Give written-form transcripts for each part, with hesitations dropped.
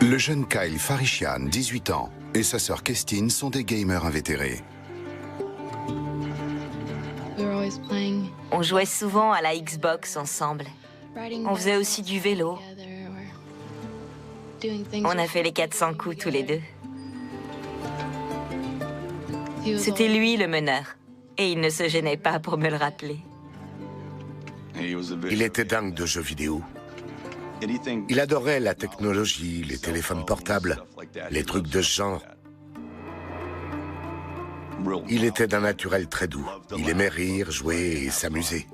Le jeune Kyle Farishian, 18 ans, et sa sœur Kestine sont des gamers invétérés. On jouait souvent à la Xbox ensemble. On faisait aussi du vélo. On a fait les 400 coups tous les deux. C'était lui le meneur, et il ne se gênait pas pour me le rappeler. Il était dingue de jeux vidéo. Il adorait la technologie, les téléphones portables, les trucs de ce genre. Il était d'un naturel très doux. Il aimait rire, jouer et s'amuser.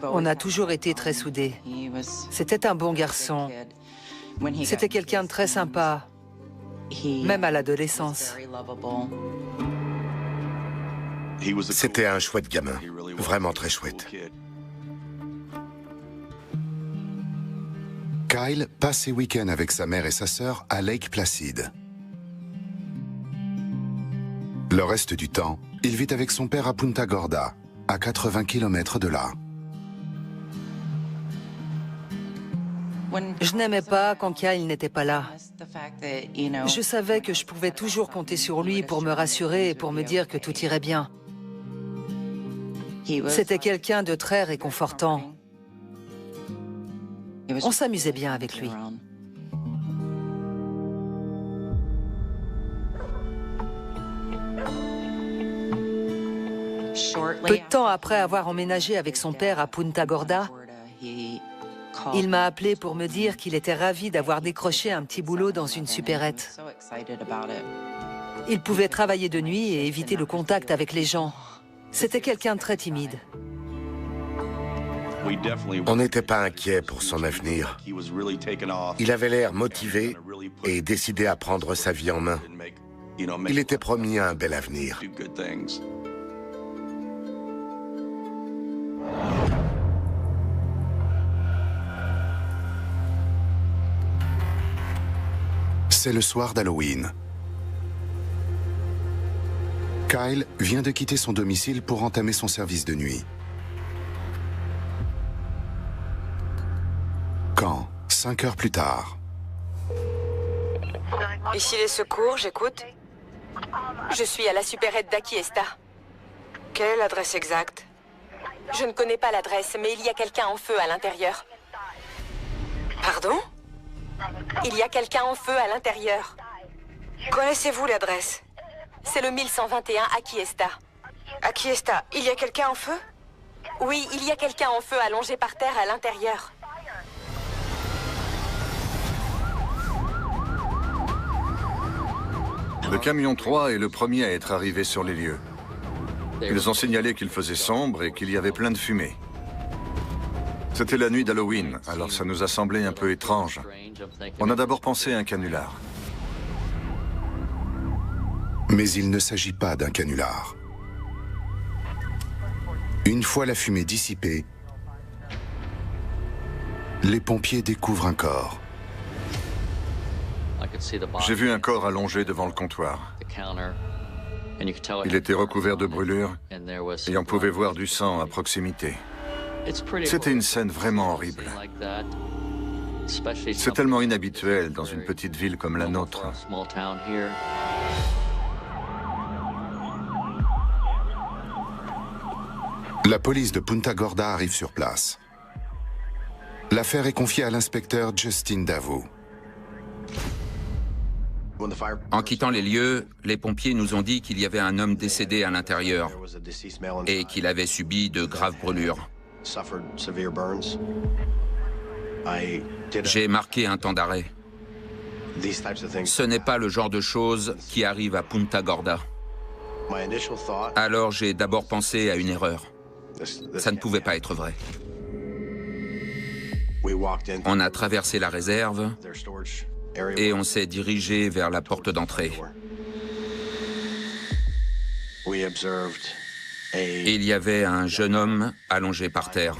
On a toujours été très soudés. C'était un bon garçon. C'était quelqu'un de très sympa, même à l'adolescence. C'était un chouette gamin, vraiment très chouette. Kyle passe ses week-ends avec sa mère et sa sœur à Lake Placid. Le reste du temps, il vit avec son père à Punta Gorda, à 80 km de là. Je n'aimais pas quand Kyle n'était pas là. Je savais que je pouvais toujours compter sur lui pour me rassurer et pour me dire que tout irait bien. C'était quelqu'un de très réconfortant. On s'amusait bien avec lui. Peu de temps après avoir emménagé avec son père à Punta Gorda, il m'a appelé pour me dire qu'il était ravi d'avoir décroché un petit boulot dans une supérette. Il pouvait travailler de nuit et éviter le contact avec les gens. C'était quelqu'un de très timide. On n'était pas inquiet pour son avenir. Il avait l'air motivé et décidé à prendre sa vie en main. Il était promis un bel avenir. C'est le soir d'Halloween. Kyle vient de quitter son domicile pour entamer son service de nuit. Quand, 5 heures plus tard, Ici les secours, j'écoute. Je suis à la supérette d'Aquiesta. Quelle adresse exacte? Je ne connais pas l'adresse, mais il y a quelqu'un en feu à l'intérieur. Pardon? Il y a quelqu'un en feu à l'intérieur. Connaissez-vous l'adresse? C'est le 1121 Aquiesta. Aquiesta, il y a quelqu'un en feu? Oui, il y a quelqu'un en feu allongé par terre à l'intérieur. Le camion 3 est le premier à être arrivé sur les lieux. Ils ont signalé qu'il faisait sombre et qu'il y avait plein de fumée. C'était la nuit d'Halloween, alors ça nous a semblé un peu étrange. On a d'abord pensé à un canular. mais il ne s'agit pas d'un canular. Une fois la fumée dissipée, les pompiers découvrent un corps. J'ai vu un corps allongé devant le comptoir. Il était recouvert de brûlures et on pouvait voir du sang à proximité. C'était une scène vraiment horrible. C'est tellement inhabituel dans une petite ville comme la nôtre. La police de Punta Gorda arrive sur place. L'affaire est confiée à l'inspecteur Justin Davo. En quittant les lieux, les pompiers nous ont dit qu'il y avait un homme décédé à l'intérieur et qu'il avait subi de graves brûlures. J'ai marqué un temps d'arrêt. Ce n'est pas le genre de choses qui arrive à Punta Gorda. Alors j'ai d'abord pensé à une erreur. Ça ne pouvait pas être vrai. On a traversé la réserve et on s'est dirigé vers la porte d'entrée. Il y avait un jeune homme allongé par terre.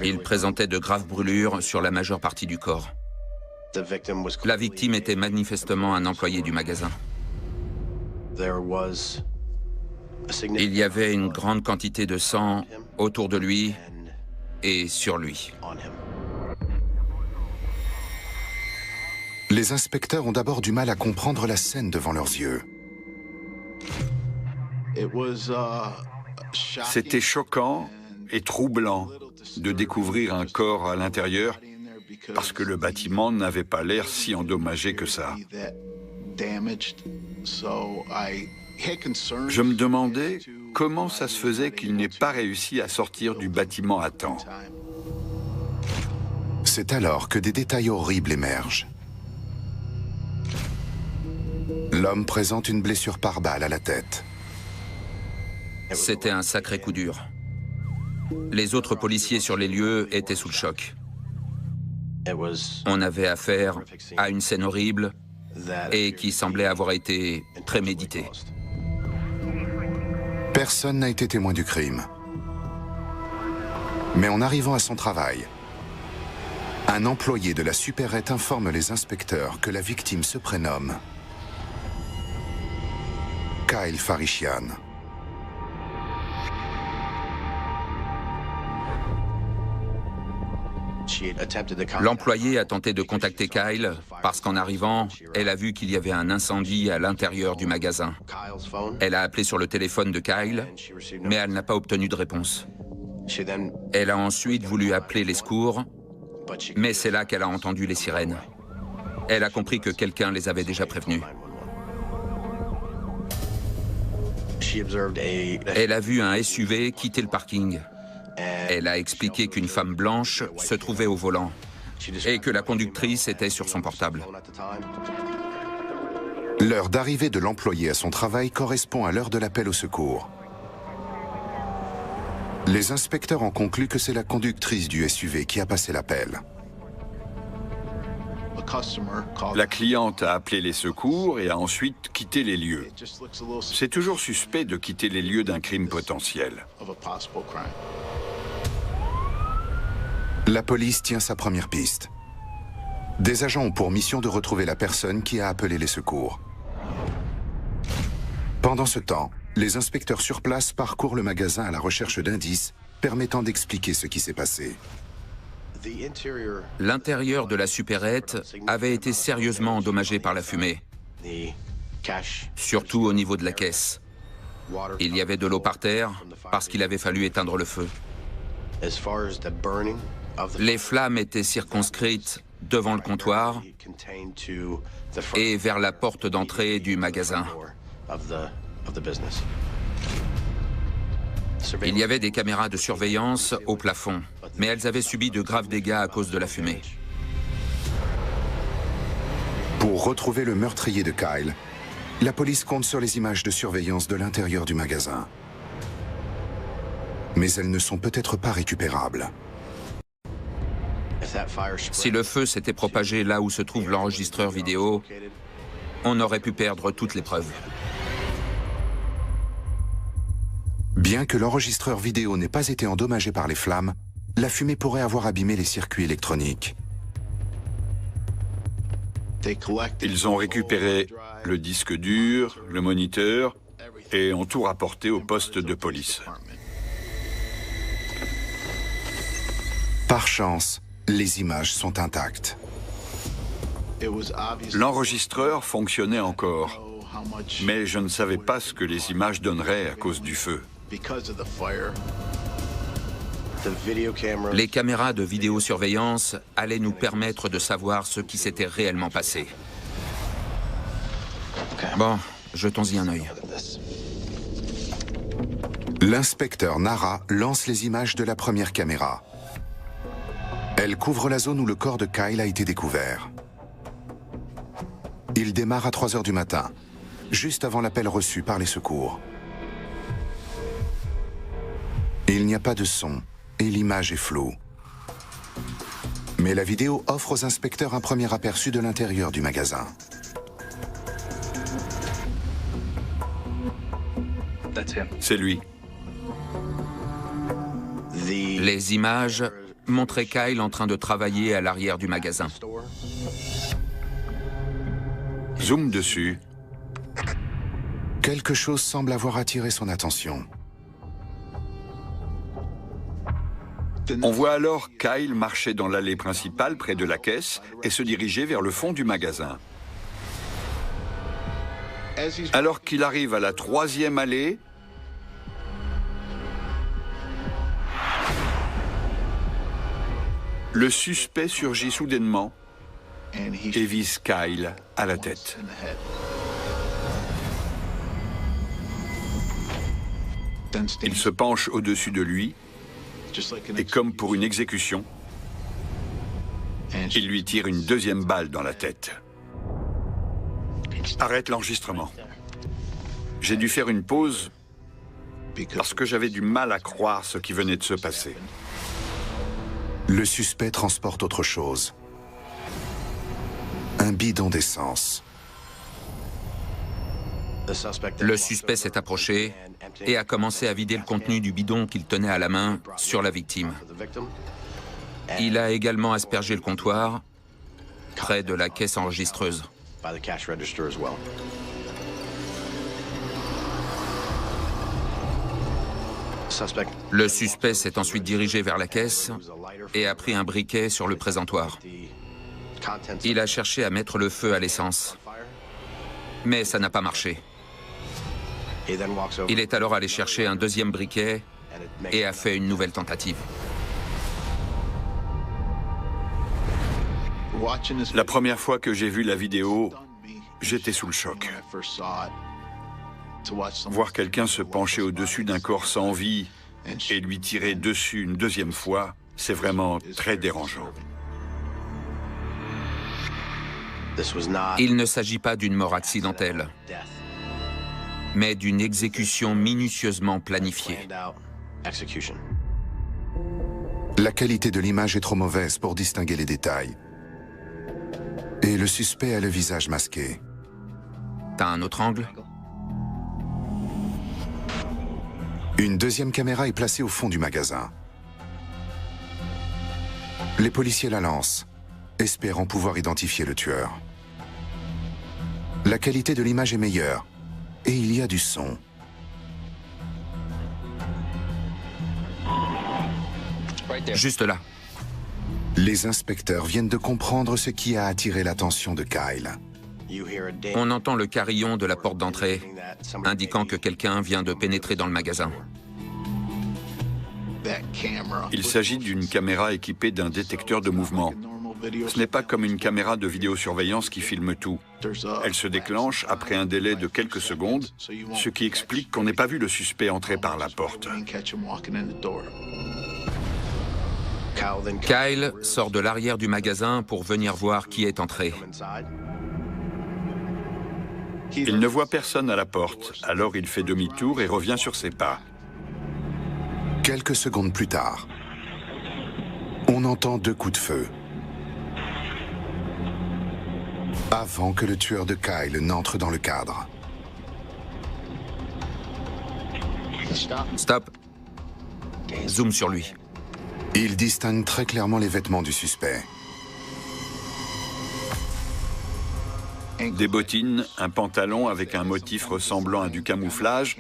Il présentait de graves brûlures sur la majeure partie du corps. La victime était manifestement un employé du magasin. Il y avait une grande quantité de sang autour de lui et sur lui. Les inspecteurs ont d'abord du mal à comprendre la scène devant leurs yeux. C'était choquant et troublant de découvrir un corps à l'intérieur parce que le bâtiment n'avait pas l'air si endommagé que ça. Je me demandais comment ça se faisait qu'il n'ait pas réussi à sortir du bâtiment à temps. C'est alors que des détails horribles émergent. L'homme présente une blessure par balle à la tête. C'était un sacré coup dur. Les autres policiers sur les lieux étaient sous le choc. On avait affaire à une scène horrible et qui semblait avoir été préméditée. Personne n'a été témoin du crime. Mais en arrivant à son travail, un employé de la supérette informe les inspecteurs que la victime se prénomme Kyle Farishian. L'employé a tenté de contacter Kyle parce qu'en arrivant, elle a vu qu'il y avait un incendie à l'intérieur du magasin. Elle a appelé sur le téléphone de Kyle, mais elle n'a pas obtenu de réponse. Elle a ensuite voulu appeler les secours, mais c'est là qu'elle a entendu les sirènes. Elle a compris que quelqu'un les avait déjà prévenus. Elle a vu un SUV quitter le parking. Elle a expliqué qu'une femme blanche se trouvait au volant et que la conductrice était sur son portable. L'heure d'arrivée de l'employé à son travail correspond à l'heure de l'appel au secours. Les inspecteurs ont conclu que c'est la conductrice du SUV qui a passé l'appel. La cliente a appelé les secours et a ensuite quitté les lieux. C'est toujours suspect de quitter les lieux d'un crime potentiel. La police tient sa première piste. Des agents ont pour mission de retrouver la personne qui a appelé les secours. Pendant ce temps, les inspecteurs sur place parcourent le magasin à la recherche d'indices permettant d'expliquer ce qui s'est passé. L'intérieur de la supérette avait été sérieusement endommagé par la fumée, surtout au niveau de la caisse. Il y avait de l'eau par terre parce qu'il avait fallu éteindre le feu. Les flammes étaient circonscrites devant le comptoir et vers la porte d'entrée du magasin. Il y avait des caméras de surveillance au plafond, mais elles avaient subi de graves dégâts à cause de la fumée. Pour retrouver le meurtrier de Kyle, la police compte sur les images de surveillance de l'intérieur du magasin. Mais elles ne sont peut-être pas récupérables. Si le feu s'était propagé là où se trouve l'enregistreur vidéo, on aurait pu perdre toutes les preuves. Bien que l'enregistreur vidéo n'ait pas été endommagé par les flammes, la fumée pourrait avoir abîmé les circuits électroniques. Ils ont récupéré le disque dur, le moniteur et ont tout rapporté au poste de police. Par chance, les images sont intactes. L'enregistreur fonctionnait encore, mais je ne savais pas ce que les images donneraient à cause du feu. Les caméras de vidéosurveillance allaient nous permettre de savoir ce qui s'était réellement passé. Bon, jetons-y un œil. L'inspecteur Nara lance les images de la première caméra. Elle couvre la zone où le corps de Kyle a été découvert. Il démarre à 3 h du matin, juste avant l'appel reçu par les secours. Il n'y a pas de son et l'image est floue. Mais la vidéo offre aux inspecteurs un premier aperçu de l'intérieur du magasin. C'est lui. Les images montraient Kyle en train de travailler à l'arrière du magasin. Zoom dessus. Quelque chose semble avoir attiré son attention. On voit alors Kyle marcher dans l'allée principale près de la caisse et se diriger vers le fond du magasin. Alors qu'il arrive à la 3e allée, le suspect surgit soudainement et vise Kyle à la tête. Il se penche au-dessus de lui et, comme pour une exécution, il lui tire une 2e balle dans la tête. Arrête l'enregistrement. J'ai dû faire une pause parce que j'avais du mal à croire ce qui venait de se passer. Le suspect transporte autre chose. Un bidon d'essence. Le suspect s'est approché et a commencé à vider le contenu du bidon qu'il tenait à la main sur la victime. Il a également aspergé le comptoir près de la caisse enregistreuse. Le suspect s'est ensuite dirigé vers la caisse et a pris un briquet sur le présentoir. Il a cherché à mettre le feu à l'essence, mais ça n'a pas marché. Il est alors allé chercher un 2e briquet et a fait une nouvelle tentative. La première fois que j'ai vu la vidéo, j'étais sous le choc. Voir quelqu'un se pencher au-dessus d'un corps sans vie et lui tirer dessus une 2e fois, c'est vraiment très dérangeant. Il ne s'agit pas d'une mort accidentelle, mais d'une exécution minutieusement planifiée. La qualité de l'image est trop mauvaise pour distinguer les détails. Et le suspect a le visage masqué. T'as un autre angle? Une 2e caméra est placée au fond du magasin. Les policiers la lancent, espérant pouvoir identifier le tueur. La qualité de l'image est meilleure, et il y a du son. Juste là. Les inspecteurs viennent de comprendre ce qui a attiré l'attention de Kyle. On entend le carillon de la porte d'entrée, indiquant que quelqu'un vient de pénétrer dans le magasin. Il s'agit d'une caméra équipée d'un détecteur de mouvement. Ce n'est pas comme une caméra de vidéosurveillance qui filme tout. Elle se déclenche après un délai de quelques secondes, ce qui explique qu'on n'ait pas vu le suspect entrer par la porte. Kyle sort de l'arrière du magasin pour venir voir qui est entré. Il ne voit personne à la porte, alors il fait demi-tour et revient sur ses pas. Quelques secondes plus tard, on entend 2 coups de feu. Avant que le tueur de Kyle n'entre dans le cadre. Stop. Zoom sur lui. Il distingue très clairement les vêtements du suspect. Des bottines, un pantalon avec un motif ressemblant à du camouflage,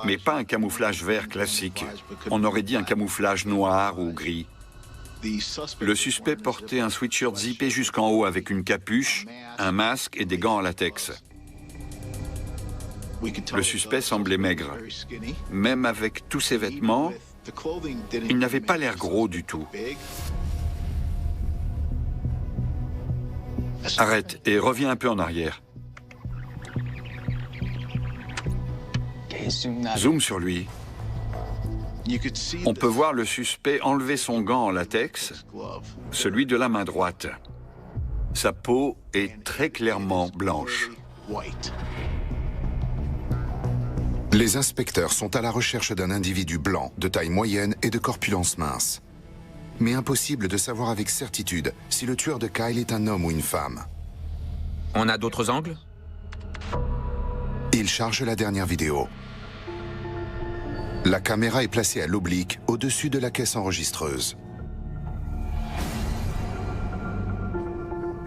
mais pas un camouflage vert classique. On aurait dit un camouflage noir ou gris. Le suspect portait un sweatshirt zippé jusqu'en haut avec une capuche, un masque et des gants en latex. Le suspect semblait maigre. Même avec tous ses vêtements, il n'avait pas l'air gros du tout. Arrête et reviens un peu en arrière. Zoom sur lui. On peut voir le suspect enlever son gant en latex, celui de la main droite. Sa peau est très clairement blanche. Les inspecteurs sont à la recherche d'un individu blanc, de taille moyenne et de corpulence mince. Mais impossible de savoir avec certitude si le tueur de Kyle est un homme ou une femme. On a d'autres angles? Il charge la dernière vidéo. La caméra est placée à l'oblique, au-dessus de la caisse enregistreuse.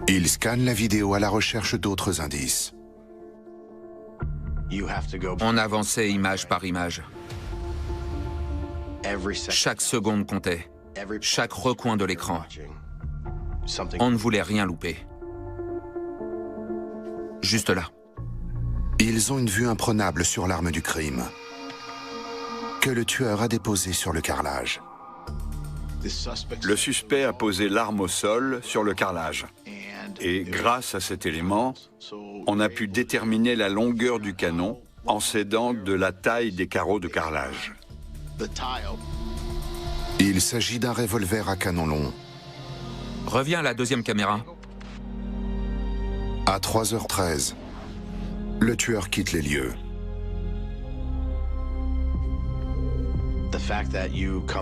Il scanne la vidéo à la recherche d'autres indices. On avançait image par image. Chaque seconde comptait. chaque recoin de l'écran. On ne voulait rien louper. Juste là. Ils ont une vue imprenable sur l'arme du crime, que le tueur a déposée sur le carrelage. Le suspect a posé l'arme au sol sur le carrelage. Et grâce à cet élément, on a pu déterminer la longueur du canon en s'aidant de la taille des carreaux de carrelage. Il s'agit d'un revolver à canon long. Reviens à la deuxième caméra. À 3h13, le tueur quitte les lieux.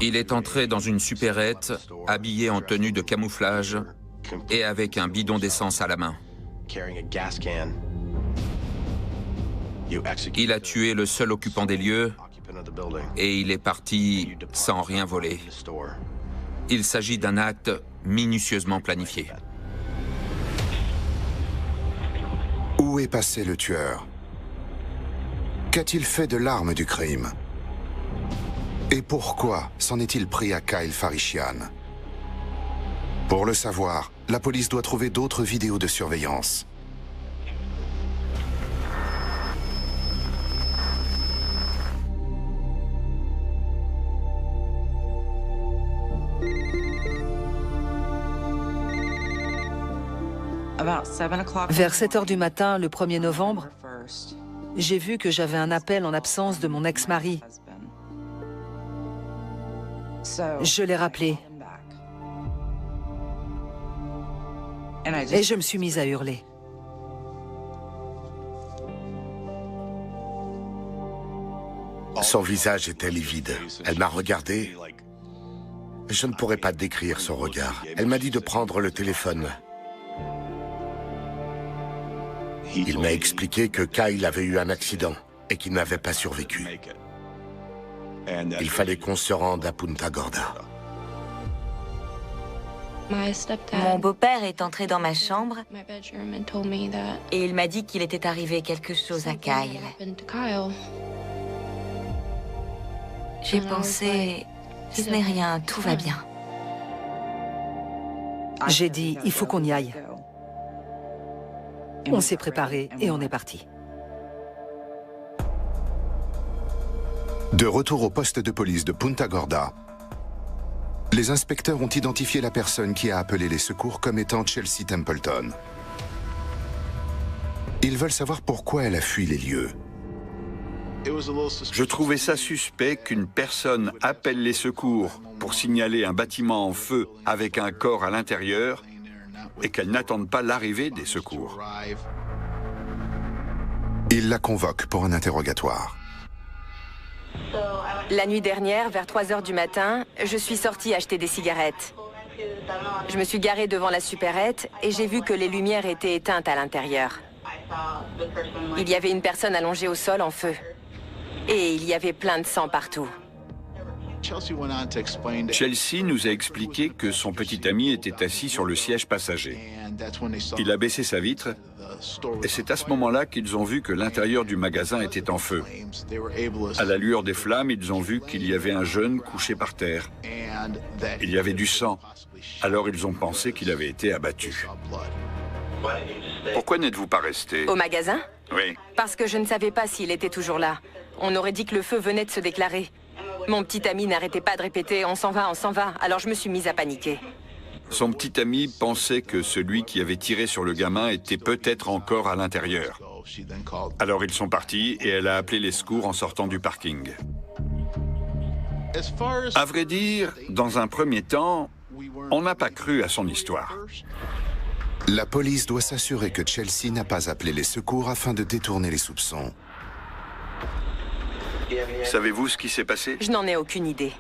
Il est entré dans une supérette, habillé en tenue de camouflage et avec un bidon d'essence à la main. Il a tué le seul occupant des lieux et il est parti sans rien voler. Il s'agit d'un acte minutieusement planifié. Où est passé le tueur? Qu'a-t-il fait de l'arme du crime? Et pourquoi s'en est-il pris à Kyle Farishian? Pour le savoir, la police doit trouver d'autres vidéos de surveillance. Vers 7 h du matin, le 1er novembre, j'ai vu que j'avais un appel en absence de mon ex-mari. Je l'ai rappelé. Et je me suis mise à hurler. Son visage était livide. Elle m'a regardé. Je ne pourrais pas décrire son regard. Elle m'a dit de prendre le téléphone. Il m'a expliqué que Kyle avait eu un accident et qu'il n'avait pas survécu. Il fallait qu'on se rende à Punta Gorda. Mon beau-père est entré dans ma chambre et il m'a dit qu'il était arrivé quelque chose à Kyle. J'ai pensé, ce n'est rien, tout va bien. J'ai dit, il faut qu'on y aille. On s'est préparé et on est parti. De retour au poste de police de Punta Gorda, les inspecteurs ont identifié la personne qui a appelé les secours comme étant Chelsea Templeton. Ils veulent savoir pourquoi elle a fui les lieux. Je trouvais ça suspect qu'une personne appelle les secours pour signaler un bâtiment en feu avec un corps à l'intérieur et qu'elle n'attende pas l'arrivée des secours. Ils la convoquent pour un interrogatoire. La nuit dernière, vers 3 h du matin, je suis sortie acheter des cigarettes. Je me suis garée devant la supérette et j'ai vu que les lumières étaient éteintes à l'intérieur. Il y avait une personne allongée au sol en feu. Et il y avait plein de sang partout. Chelsea nous a expliqué que son petit ami était assis sur le siège passager. Il a baissé sa vitre et c'est à ce moment-là qu'ils ont vu que l'intérieur du magasin était en feu. À la lueur des flammes, ils ont vu qu'il y avait un jeune couché par terre. Il y avait du sang. Alors ils ont pensé qu'il avait été abattu. Pourquoi n'êtes-vous pas resté? Au magasin? Oui. Parce que je ne savais pas s'il était toujours là. On aurait dit que le feu venait de se déclarer. Mon petit ami n'arrêtait pas de répéter « on s'en va, on s'en va ». Alors je me suis mise à paniquer. Son petit ami pensait que celui qui avait tiré sur le gamin était peut-être encore à l'intérieur. Alors ils sont partis et elle a appelé les secours en sortant du parking. À vrai dire, dans un premier temps, on n'a pas cru à son histoire. La police doit s'assurer que Chelsea n'a pas appelé les secours afin de détourner les soupçons. Savez-vous ce qui s'est passé? Je n'en ai aucune idée.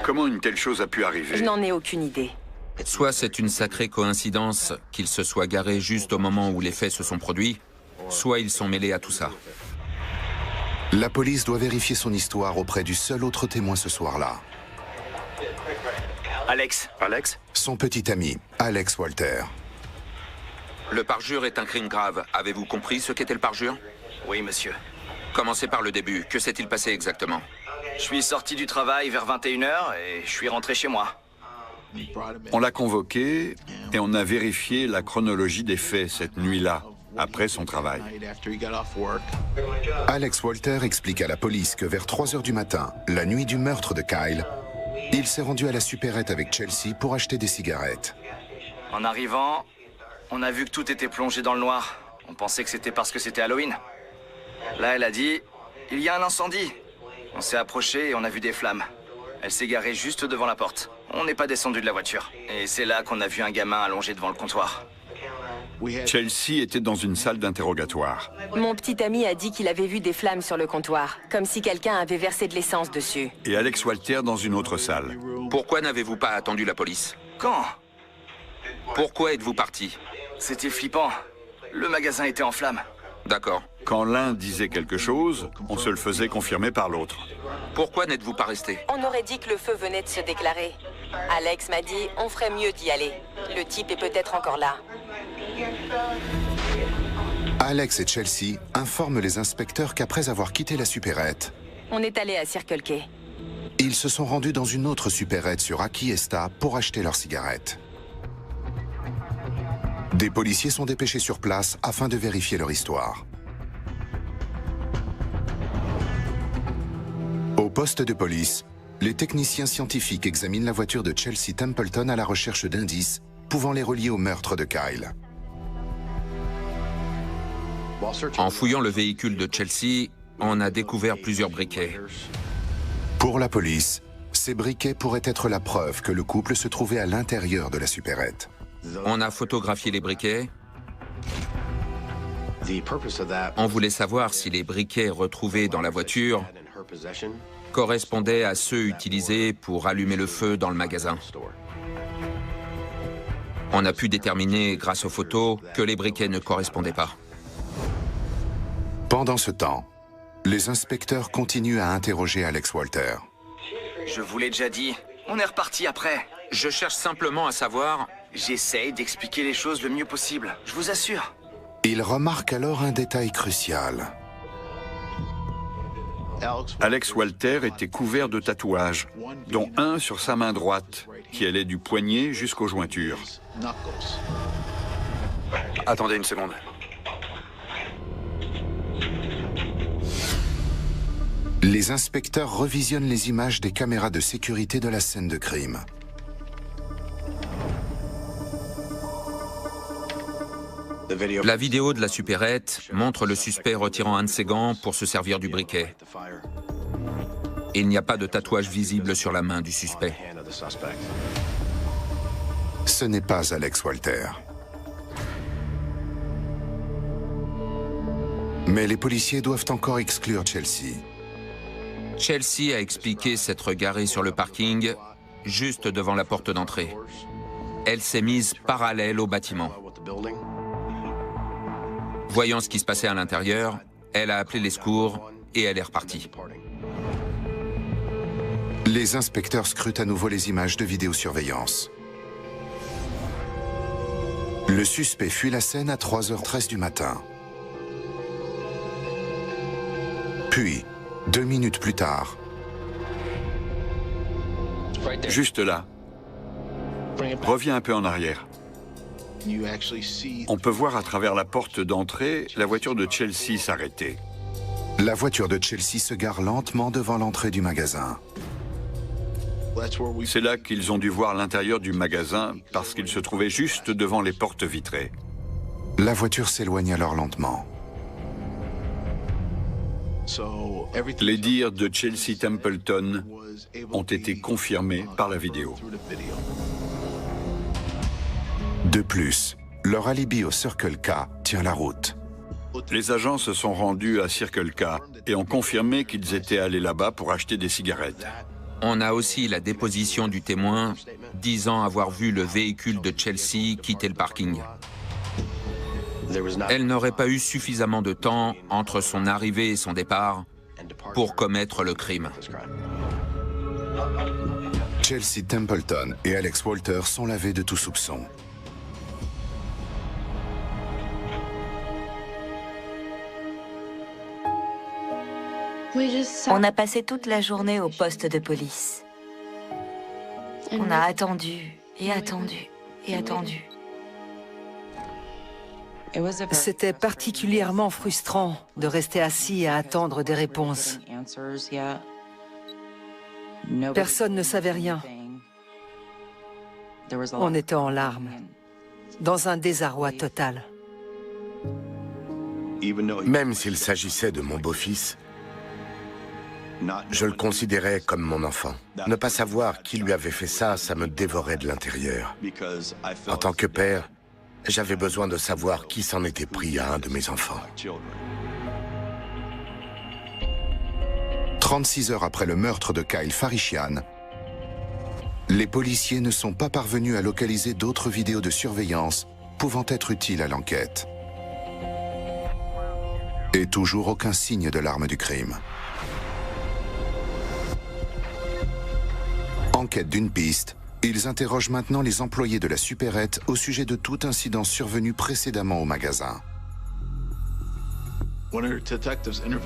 Comment une telle chose a pu arriver? Je n'en ai aucune idée. Soit c'est une sacrée coïncidence qu'il se soit garé juste au moment où les faits se sont produits, soit ils sont mêlés à tout ça. La police doit vérifier son histoire auprès du seul autre témoin ce soir-là. Alex. Son petit ami, Alex Walter. Le parjure est un crime grave. Avez-vous compris ce qu'était le parjure? Oui, monsieur. Commencez par le début. Que s'est-il passé exactement? Je suis sorti du travail vers 21 h et je suis rentré chez moi. On l'a convoqué et on a vérifié la chronologie des faits cette nuit-là, après son travail. Alex Walter explique à la police que vers 3 heures du matin, la nuit du meurtre de Kyle, il s'est rendu à la supérette avec Chelsea pour acheter des cigarettes. En arrivant, on a vu que tout était plongé dans le noir. On pensait que c'était parce que c'était Halloween. Là, elle a dit, il y a un incendie. On s'est approché et on a vu des flammes. Elle s'est garée juste devant la porte. On n'est pas descendu de la voiture. Et c'est là qu'on a vu un gamin allongé devant le comptoir. Chelsea était dans une salle d'interrogatoire. Mon petit ami a dit qu'il avait vu des flammes sur le comptoir, comme si quelqu'un avait versé de l'essence dessus. Et Alex Walter dans une autre salle. Pourquoi n'avez-vous pas attendu la police? Quand? Pourquoi êtes-vous parti? C'était flippant. Le magasin était en flammes. D'accord. Quand l'un disait quelque chose, on se le faisait confirmer par l'autre. Pourquoi n'êtes-vous pas resté? On aurait dit que le feu venait de se déclarer. Alex m'a dit, on ferait mieux d'y aller. Le type est peut-être encore là. Alex et Chelsea informent les inspecteurs qu'après avoir quitté la supérette, On est allé à Circle K. ils se sont rendus dans une autre supérette sur Akiesta pour acheter leurs cigarettes. Des policiers sont dépêchés sur place afin de vérifier leur histoire. Au poste de police, les techniciens scientifiques examinent la voiture de Chelsea Templeton à la recherche d'indices pouvant les relier au meurtre de Kyle. En fouillant le véhicule de Chelsea, on a découvert plusieurs briquets. Pour la police, ces briquets pourraient être la preuve que le couple se trouvait à l'intérieur de la supérette. On a photographié les briquets. On voulait savoir si les briquets retrouvés dans la voiture correspondaient à ceux utilisés pour allumer le feu dans le magasin. On a pu déterminer, grâce aux photos, que les briquets ne correspondaient pas. Pendant ce temps, les inspecteurs continuent à interroger Alex Walter. Je vous l'ai déjà dit, on est reparti après. Je cherche simplement à savoir... J'essaye d'expliquer les choses le mieux possible, je vous assure. Il remarque alors un détail crucial. Alex Walter était couvert de tatouages, dont un sur sa main droite, qui allait du poignet jusqu'aux jointures. Attendez une seconde. Les inspecteurs revisionnent les images des caméras de sécurité de la scène de crime. La vidéo de la supérette montre le suspect retirant un de ses gants pour se servir du briquet. Il n'y a pas de tatouage visible sur la main du suspect. Ce n'est pas Alex Walter. Mais les policiers doivent encore exclure Chelsea. Chelsea a expliqué s'être garée sur le parking, juste devant la porte d'entrée. Elle s'est mise parallèle au bâtiment. Voyant ce qui se passait à l'intérieur, elle a appelé les secours et elle est repartie. Les inspecteurs scrutent à nouveau les images de vidéosurveillance. Le suspect fuit la scène à 3h13 du matin. Puis, 2 minutes plus tard, Juste là. Reviens un peu en arrière. On peut voir à travers la porte d'entrée la voiture de Chelsea s'arrêter. la voiture de Chelsea se gare lentement devant l'entrée du magasin. C'est là qu'ils ont dû voir l'intérieur du magasin parce qu'il se trouvait juste devant les portes vitrées. La voiture s'éloigne alors lentement. Les dires de Chelsea Templeton ont été confirmés par la vidéo. De plus, leur alibi au Circle K tient la route. Les agents se sont rendus à Circle K et ont confirmé qu'ils étaient allés là-bas pour acheter des cigarettes. On a aussi la déposition du témoin disant avoir vu le véhicule de Chelsea quitter le parking. Elle n'aurait pas eu suffisamment de temps entre son arrivée et son départ pour commettre le crime. Chelsea Templeton et Alex Walter sont lavés de tout soupçon. On a passé toute la journée au poste de police. On a attendu Et attendu, et attendu. C'était particulièrement frustrant de rester assis à attendre des réponses. Personne ne savait rien. On était en larmes, dans un désarroi total. Même s'il s'agissait de mon beau-fils, je le considérais comme mon enfant. Ne pas savoir qui lui avait fait ça, ça me dévorait de l'intérieur. En tant que père, j'avais besoin de savoir qui s'en était pris à un de mes enfants. 36 heures après le meurtre de Kyle Farishian, les policiers ne sont pas parvenus à localiser d'autres vidéos de surveillance pouvant être utiles à l'enquête. Et toujours aucun signe de l'arme du crime. En quête d'une piste, ils interrogent maintenant les employés de la supérette au sujet de tout incident survenu précédemment au magasin.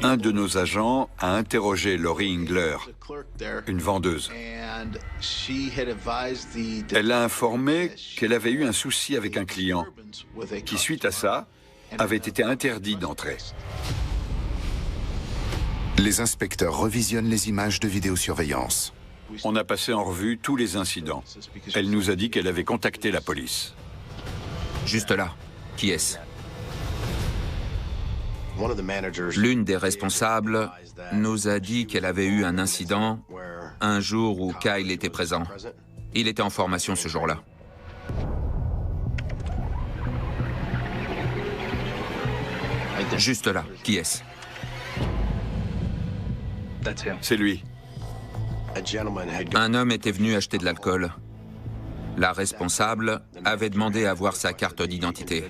Un de nos agents a interrogé Laurie Engler, une vendeuse. Elle a informé qu'elle avait eu un souci avec un client qui, suite à ça, avait été interdit d'entrer. Les inspecteurs revisionnent les images de vidéosurveillance. On a passé en revue tous les incidents. Elle nous a dit qu'elle avait contacté la police. Juste là, qui est-ce? L'une des responsables nous a dit qu'elle avait eu un incident un jour où Kyle était présent. Il était en formation ce jour-là. Juste là, qui est-ce? C'est lui. Un homme était venu acheter de l'alcool. La responsable avait demandé à voir sa carte d'identité.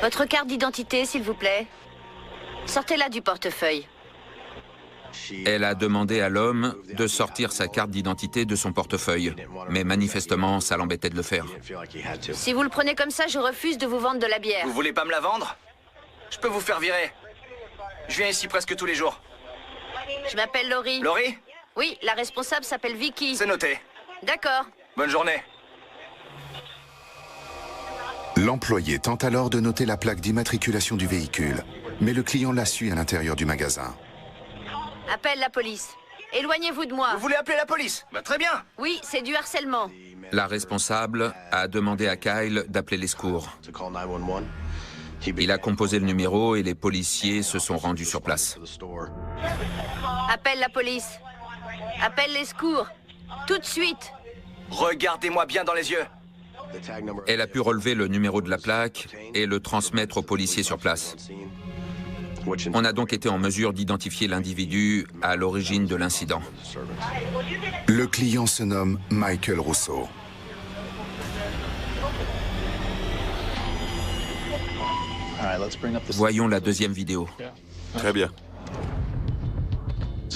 Votre carte d'identité, s'il vous plaît. Sortez-la du portefeuille. Elle a demandé à l'homme de sortir sa carte d'identité de son portefeuille. Mais manifestement, ça l'embêtait de le faire. Si vous le prenez comme ça, je refuse de vous vendre de la bière. Vous voulez pas me la vendre? Je peux vous faire virer. Je viens ici presque tous les jours. Je m'appelle Laurie. Laurie? Oui, la responsable s'appelle Vicky. C'est noté. D'accord. Bonne journée. L'employé tente alors de noter la plaque d'immatriculation du véhicule, mais le client la suit à l'intérieur du magasin. Appelle la police. Éloignez-vous de moi. Vous voulez appeler la police? Bah très bien. Oui, c'est du harcèlement. La responsable a demandé à Kyle d'appeler les secours. Il a composé le numéro et les policiers se sont rendus sur place. Appelle la police. Appelle les secours. Tout de suite. Regardez-moi bien dans les yeux. Elle a pu relever le numéro de la plaque et le transmettre aux policiers sur place. On a donc été en mesure d'identifier l'individu à l'origine de l'incident. Le client se nomme Michael Russo. Voyons la deuxième vidéo. Très bien.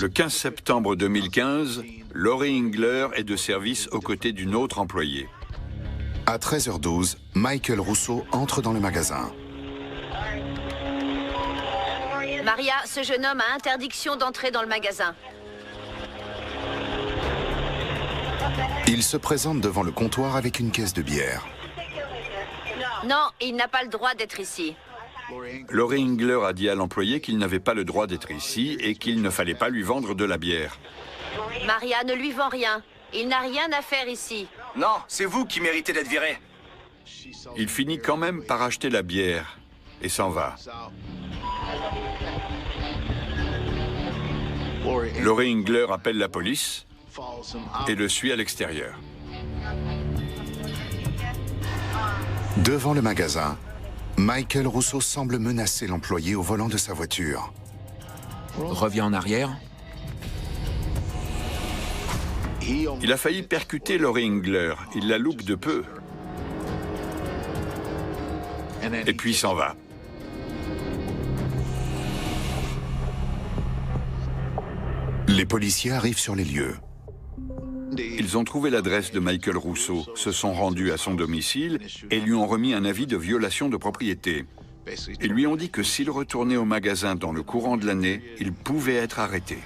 Le 15 septembre 2015, Laurie Engler est de service aux côtés d'une autre employée. À 13h12, Michael Russo entre dans le magasin. Maria, ce jeune homme a interdiction d'entrer dans le magasin. Il se présente devant le comptoir avec une caisse de bière. Non, il n'a pas le droit d'être ici. Laurie Engler a dit à l'employé qu'il n'avait pas le droit d'être ici et qu'il ne fallait pas lui vendre de la bière. Maria ne lui vend rien. Il n'a rien à faire ici. Non, c'est vous qui méritez d'être viré. Il finit quand même par acheter la bière et s'en va. Laurie Engler appelle la police et le suit à l'extérieur. Devant le magasin, Michael Russo semble menacer l'employé au volant de sa voiture. Reviens en arrière. Il a failli percuter Laurie Engler. Il la loupe de peu. Et puis s'en va. Les policiers arrivent sur les lieux. Ils ont trouvé l'adresse de Michael Russo, se sont rendus à son domicile et lui ont remis un avis de violation de propriété. Ils lui ont dit que s'il retournait au magasin dans le courant de l'année, il pouvait être arrêté.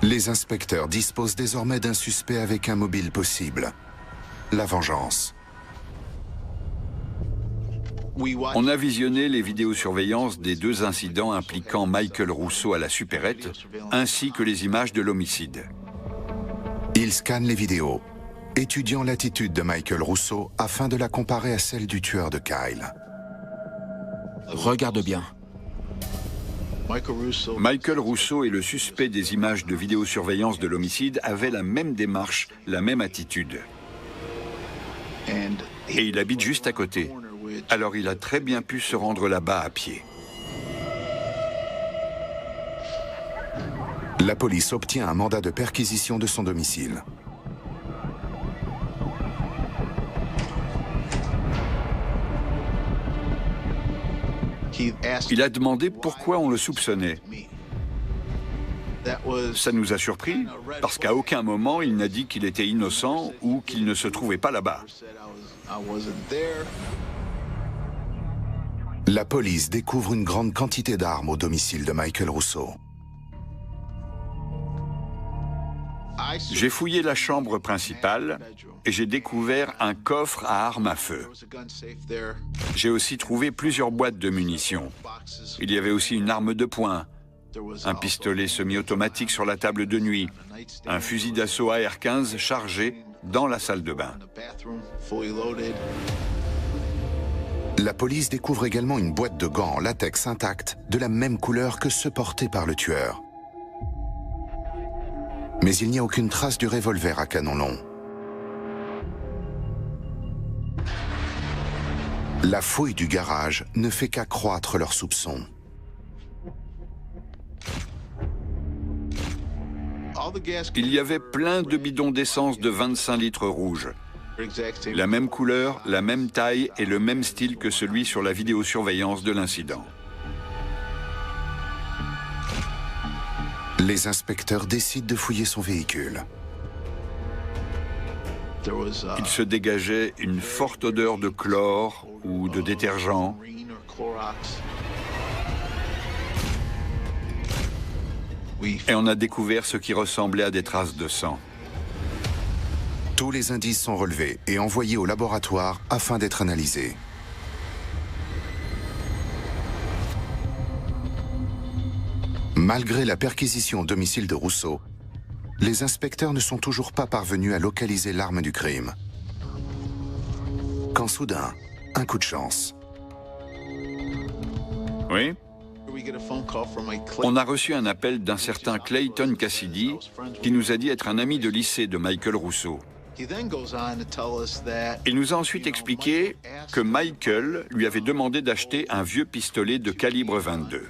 Les inspecteurs disposent désormais d'un suspect avec un mobile possible. La vengeance. On a visionné les vidéosurveillances des 2 incidents impliquant Michael Russo à la supérette, ainsi que les images de l'homicide. Ils scannent les vidéos, étudiant l'attitude de Michael Russo afin de la comparer à celle du tueur de Kyle. Regarde bien. Michael Russo et le suspect des images de vidéosurveillance de l'homicide avaient la même démarche, la même attitude. Et il habite juste à côté. Alors il a très bien pu se rendre là-bas à pied. La police obtient un mandat de perquisition de son domicile. Il a demandé pourquoi on le soupçonnait. Ça nous a surpris, parce qu'à aucun moment il n'a dit qu'il était innocent ou qu'il ne se trouvait pas là-bas. La police découvre une grande quantité d'armes au domicile de Michael Russo. J'ai fouillé la chambre principale et j'ai découvert un coffre à armes à feu. J'ai aussi trouvé plusieurs boîtes de munitions. Il y avait aussi une arme de poing, un pistolet semi-automatique sur la table de nuit, un fusil d'assaut AR-15 chargé dans la salle de bain. La police découvre également une boîte de gants en latex intacte de la même couleur que ceux portés par le tueur. Mais il n'y a aucune trace du revolver à canon long. La fouille du garage ne fait qu'accroître leurs soupçons. Il y avait plein de bidons d'essence de 25 litres rouges. La même couleur, la même taille et le même style que celui sur la vidéosurveillance de l'incident. Les inspecteurs décident de fouiller son véhicule. Il se dégageait une forte odeur de chlore ou de détergent. Et on a découvert ce qui ressemblait à des traces de sang. Tous les indices sont relevés et envoyés au laboratoire afin d'être analysés. Malgré la perquisition au domicile de Russo, les inspecteurs ne sont toujours pas parvenus à localiser l'arme du crime. Quand soudain, un coup de chance. Oui. On a reçu un appel d'un certain Clayton Cassidy qui nous a dit être un ami de lycée de Michael Russo. Il nous a ensuite expliqué que Michael lui avait demandé d'acheter un vieux pistolet de calibre 22.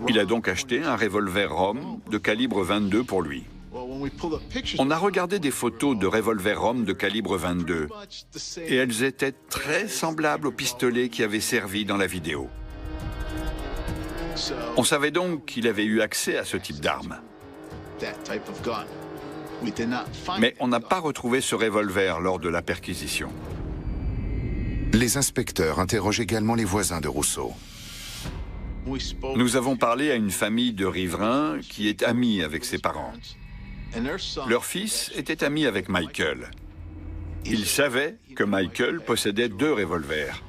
Il a donc acheté un revolver Rom de calibre 22 pour lui. On a regardé des photos de revolver Rom de calibre 22 et elles étaient très semblables au pistolet qui avait servi dans la vidéo. On savait donc qu'il avait eu accès à ce type d'arme. Mais on n'a pas retrouvé ce revolver lors de la perquisition. Les inspecteurs interrogent également les voisins de Russo. Nous avons parlé à une famille de riverains qui est amie avec ses parents. Leur fils était ami avec Michael. Ils savaient que Michael possédait 2 revolvers.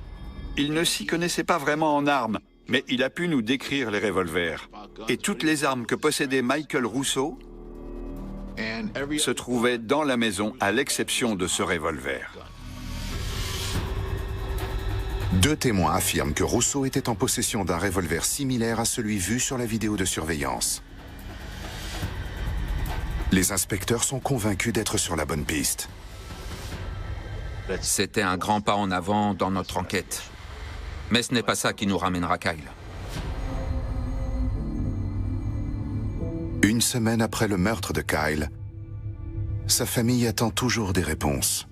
Il ne s'y connaissait pas vraiment en armes, mais il a pu nous décrire les revolvers. Et toutes les armes que possédait Michael Russo se trouvaient dans la maison, à l'exception de ce revolver. 2 témoins affirment que Russo était en possession d'un revolver similaire à celui vu sur la vidéo de surveillance. Les inspecteurs sont convaincus d'être sur la bonne piste. C'était un grand pas en avant dans notre enquête. Mais ce n'est pas ça qui nous ramènera Kyle. Une semaine après le meurtre de Kyle, sa famille attend toujours des réponses.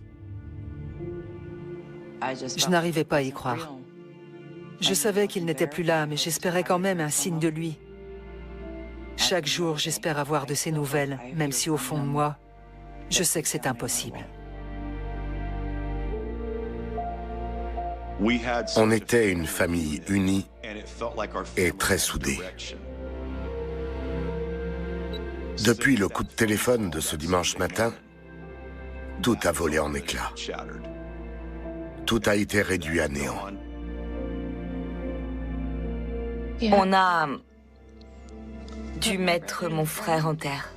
Je n'arrivais pas à y croire. Je savais qu'il n'était plus là, mais j'espérais quand même un signe de lui. Chaque jour, j'espère avoir de ses nouvelles, même si au fond de moi, je sais que c'est impossible. On était une famille unie et très soudée. Depuis le coup de téléphone de ce dimanche matin, tout a volé en éclats. Tout a été réduit à néant. On a dû mettre mon frère en terre.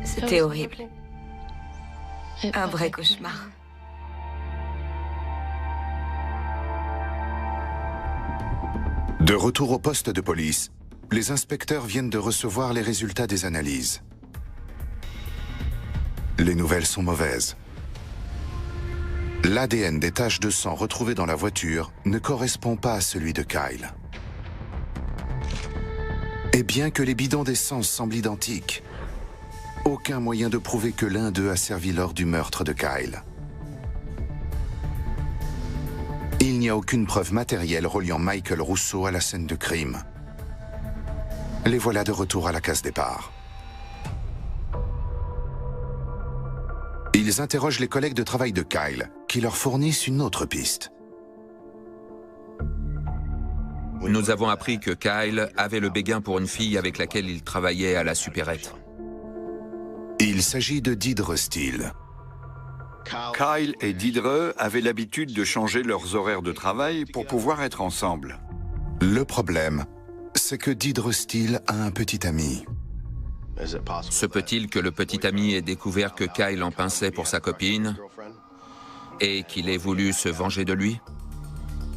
C'était horrible. Un vrai cauchemar. De retour au poste de police, les inspecteurs viennent de recevoir les résultats des analyses. Les nouvelles sont mauvaises. L'ADN des taches de sang retrouvées dans la voiture ne correspond pas à celui de Kyle. Et bien que les bidons d'essence semblent identiques, aucun moyen de prouver que l'un d'eux a servi lors du meurtre de Kyle. Il n'y a aucune preuve matérielle reliant Michael Russo à la scène de crime. Les voilà de retour à la case départ. Ils interrogent les collègues de travail de Kyle, qui leur fournissent une autre piste. Nous avons appris que Kyle avait le béguin pour une fille avec laquelle il travaillait à la supérette. Il s'agit de Deidre Steele. Kyle et Deidre avaient l'habitude de changer leurs horaires de travail pour pouvoir être ensemble. Le problème, c'est que Deidre Steele a un petit ami. Se peut-il que le petit ami ait découvert que Kyle en pinçait pour sa copine et qu'il ait voulu se venger de lui?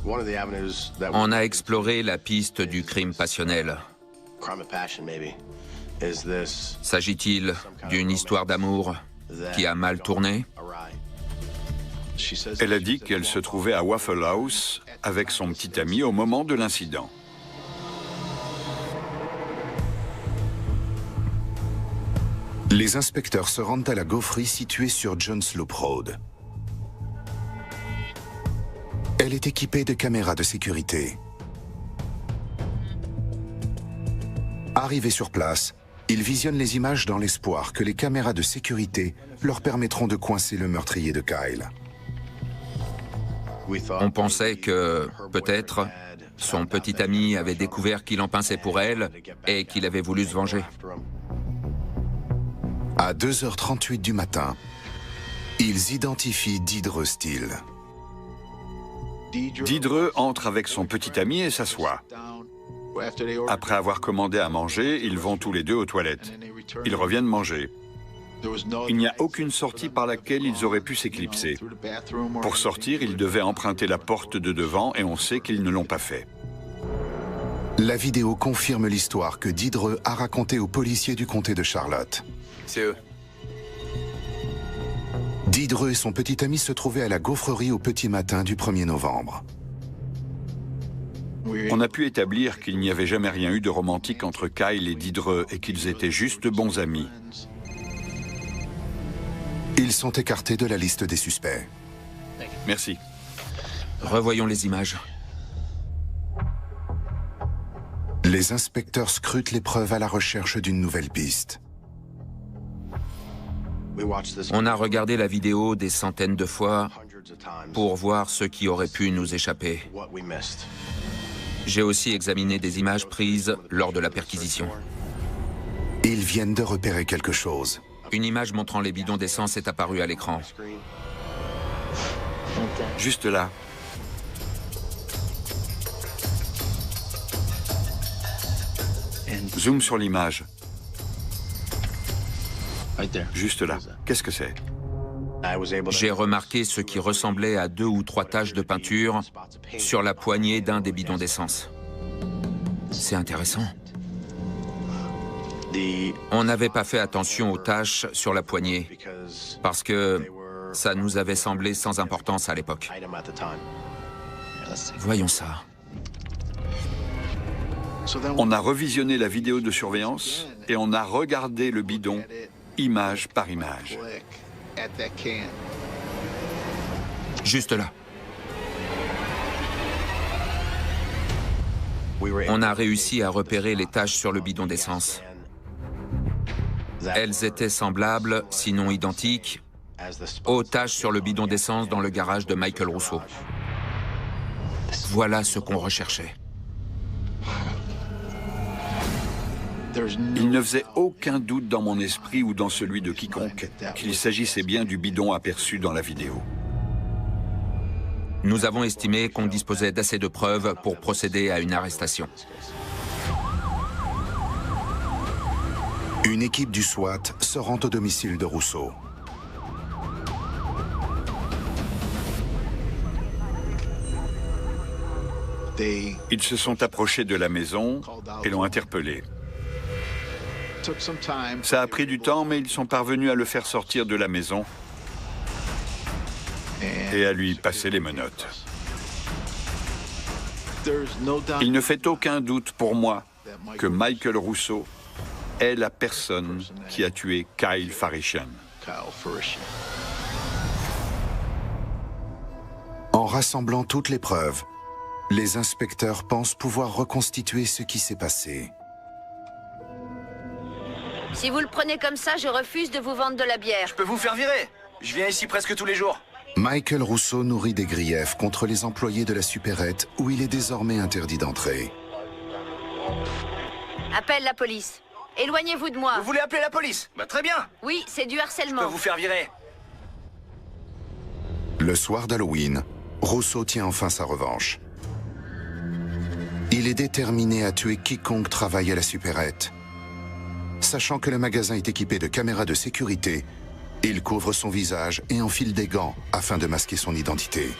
On a exploré la piste du crime passionnel. S'agit-il d'une histoire d'amour qui a mal tourné? Elle a dit qu'elle se trouvait à Waffle House avec son petit ami au moment de l'incident. Les inspecteurs se rendent à la gaufrerie située sur John Sloop Road. Elle est équipée de caméras de sécurité. Arrivés sur place, ils visionnent les images dans l'espoir que les caméras de sécurité leur permettront de coincer le meurtrier de Kyle. On pensait que, peut-être, son petit ami avait découvert qu'il en pinçait pour elle et qu'il avait voulu se venger. À 2h38 du matin, ils identifient Deidre Steele. Deidre entre avec son petit ami et s'assoit. Après avoir commandé à manger, ils vont tous les deux aux toilettes. Ils reviennent manger. Il n'y a aucune sortie par laquelle ils auraient pu s'éclipser. Pour sortir, ils devaient emprunter la porte de devant et on sait qu'ils ne l'ont pas fait. La vidéo confirme l'histoire que Deidre a racontée aux policiers du comté de Charlotte. C'est eux. Deidre et son petit ami se trouvaient à la gaufrerie au petit matin du 1er novembre. On a pu établir qu'il n'y avait jamais rien eu de romantique entre Kyle et Deidre et qu'ils étaient juste bons amis. Ils sont écartés de la liste des suspects. Merci. Revoyons les images. Les inspecteurs scrutent les preuves à la recherche d'une nouvelle piste. On a regardé la vidéo des centaines de fois pour voir ce qui aurait pu nous échapper. J'ai aussi examiné des images prises lors de la perquisition. Ils viennent de repérer quelque chose. Une image montrant les bidons d'essence est apparue à l'écran. Juste là. Zoom sur l'image. Juste là. Qu'est-ce que c'est? J'ai remarqué ce qui ressemblait à 2 ou 3 taches de peinture sur la poignée d'un des bidons d'essence. C'est intéressant. On n'avait pas fait attention aux taches sur la poignée parce que ça nous avait semblé sans importance à l'époque. Voyons ça. On a revisionné la vidéo de surveillance et on a regardé le bidon image par image. Juste là. On a réussi à repérer les taches sur le bidon d'essence. Elles étaient semblables, sinon identiques, aux taches sur le bidon d'essence dans le garage de Michael Russo. Voilà ce qu'on recherchait. Il ne faisait aucun doute dans mon esprit ou dans celui de quiconque qu'il s'agissait bien du bidon aperçu dans la vidéo. Nous avons estimé qu'on disposait d'assez de preuves pour procéder à une arrestation. Une équipe du SWAT se rend au domicile de Russo. Ils se sont approchés de la maison et l'ont interpellé. Ça a pris du temps, mais ils sont parvenus à le faire sortir de la maison et à lui passer les menottes. Il ne fait aucun doute pour moi que Michael Russo est la personne qui a tué Kyle Farishian. En rassemblant toutes les preuves, les inspecteurs pensent pouvoir reconstituer ce qui s'est passé. Si vous le prenez comme ça, je refuse de vous vendre de la bière. Je peux vous faire virer. Je viens ici presque tous les jours. Michael Russo nourrit des griefs contre les employés de la supérette où il est désormais interdit d'entrer. Appelle la police. Éloignez-vous de moi. Vous voulez appeler la police? Bah très bien. Oui, c'est du harcèlement. Je peux vous faire virer. Le soir d'Halloween, Russo tient enfin sa revanche. Il est déterminé à tuer quiconque travaille à la supérette. Sachant que le magasin est équipé de caméras de sécurité, il couvre son visage et enfile des gants afin de masquer son identité.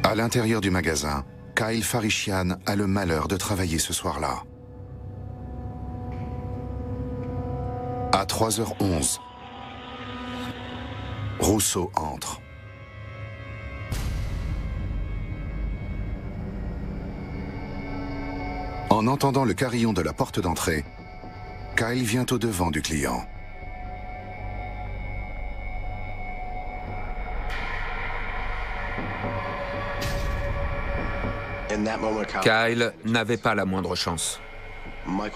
À l'intérieur du magasin, Kyle Farishian a le malheur de travailler ce soir-là. À 3h11, Russo entre. En entendant le carillon de la porte d'entrée, Kyle vient au devant du client. Kyle n'avait pas la moindre chance.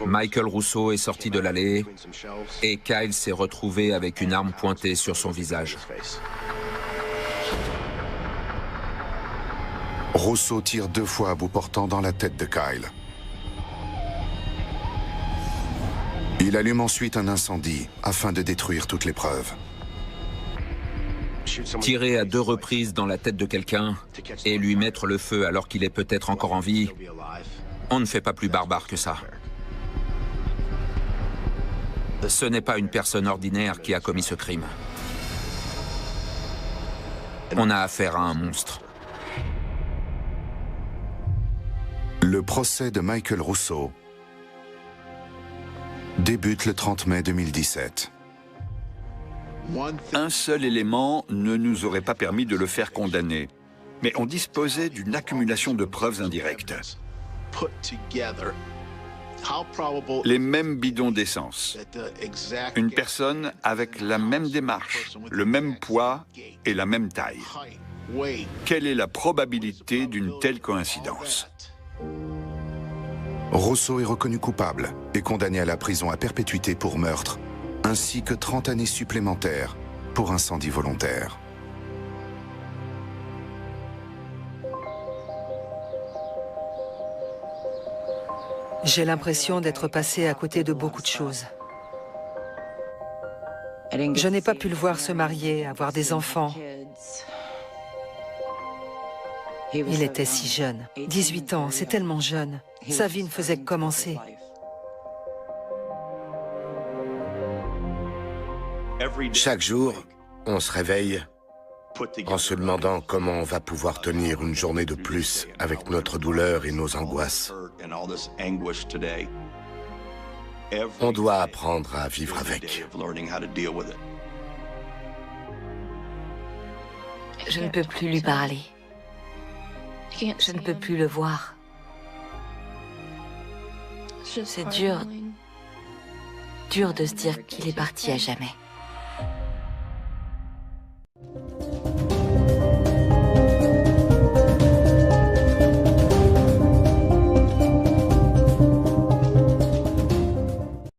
Michael Russo est sorti de l'allée et Kyle s'est retrouvé avec une arme pointée sur son visage. Russo tire 2 fois à bout portant dans la tête de Kyle. Il allume ensuite un incendie afin de détruire toutes les preuves. Tirer à 2 reprises dans la tête de quelqu'un et lui mettre le feu alors qu'il est peut-être encore en vie, on ne fait pas plus barbare que ça. Ce n'est pas une personne ordinaire qui a commis ce crime. On a affaire à un monstre. Le procès de Michael Russo débute le 30 mai 2017. Un seul élément ne nous aurait pas permis de le faire condamner, mais on disposait d'une accumulation de preuves indirectes. Les mêmes bidons d'essence, une personne avec la même démarche, le même poids et la même taille. Quelle est la probabilité d'une telle coïncidence? Russo est reconnu coupable et condamné à la prison à perpétuité pour meurtre, ainsi que 30 années supplémentaires pour incendie volontaire. J'ai l'impression d'être passé à côté de beaucoup de choses. Je n'ai pas pu le voir se marier, avoir des enfants. Il était si jeune. 18 ans, c'est tellement jeune. Sa vie ne faisait que commencer. Chaque jour, on se réveille en se demandant comment on va pouvoir tenir une journée de plus avec notre douleur et nos angoisses. On doit apprendre à vivre avec. Je ne peux plus lui parler. Je ne peux plus le voir. C'est dur de se dire qu'il est parti à jamais.